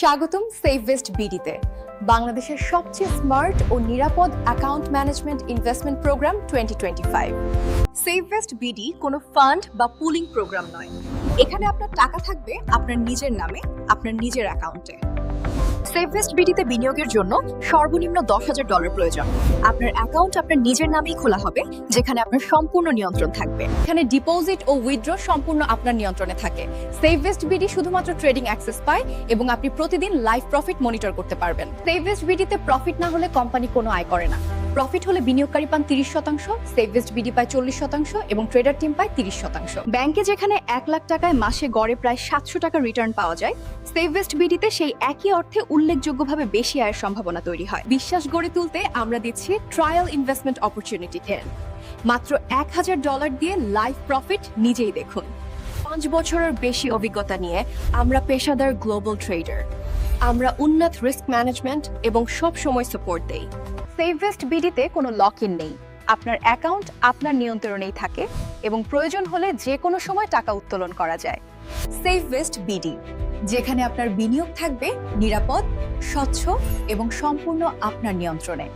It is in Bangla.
স্বাগতম সেভভেস্ট বিডিতে, বাংলাদেশের সবচেয়ে স্মার্ট ও নিরাপদ account management investment program 2025। Savevest BD কোনো ফান্ড বা পুলিং প্রোগ্রাম নয়। এখানে আপনার টাকা থাকবে আপনার নিজের নামে, আপনার নিজের অ্যাকাউন্টে। সেভভেস্ট বিডিতে বিনিয়োগের জন্য সর্বনিম্ন $10,000 প্রয়োজন। আপনার অ্যাকাউন্ট আপনার নিজের নামেই খোলা হবে, যেখানে আপনার সম্পূর্ণ নিয়ন্ত্রণ থাকবে। এখানে ডিপোজিট ও উইথড্র সম্পূর্ণ আপনার নিয়ন্ত্রণে থাকে। সেভভেস্ট বিডি শুধুমাত্র ট্রেডিং অ্যাক্সেস পায় এবং আপনি প্রতিদিন লাইভ প্রফিট মনিটর করতে পারবেন। সেভভেস্ট বিডিতে প্রফিট না হলে কোম্পানি কোনো আয় করে না। প্রফিট হলে বিনিয়োগকারী পান 30%, সেভভেস্ট বিডি পায় 40% এবং ট্রেডার টিম পায় 30%। ব্যাংকে যেখানে 1 লাখ টাকায় মাসে গড়ে প্রায় 700 টাকা রিটার্ন পাওয়া যায়, সেভভেস্ট বিডিতে সেই একই অর্থে উল্লেখযোগ্যভাবে বেশি আয়ের সম্ভাবনা তৈরি হয়। বিশ্বাস গড়ে তুলতে আমরা দিচ্ছি ট্রায়াল ইনভেস্টমেন্ট অপরচুনিটি। মাত্র $1,000 দিয়ে লাইভ প্রফিট নিজেই দেখুন। 5 বছরের বেশি অভিজ্ঞতা নিয়ে আমরা পেশাদার গ্লোবাল ট্রেডার। আমরা উন্নত রিস্ক ম্যানেজমেন্ট এবং সব সময় সাপোর্ট দেই। সেভভেস্ট বিডিতে কোনো লক ইন নেই। আপনার অ্যাকাউন্ট আপনার নিয়ন্ত্রণেই থাকে এবং প্রয়োজন হলে যে কোনো সময় টাকা উত্তোলন করা যায়। সেভভেস্ট বিডি, যেখানে আপনার বিনিয়োগ থাকবে নিরাপদ, স্বচ্ছ এবং সম্পূর্ণ আপনার নিয়ন্ত্রণে।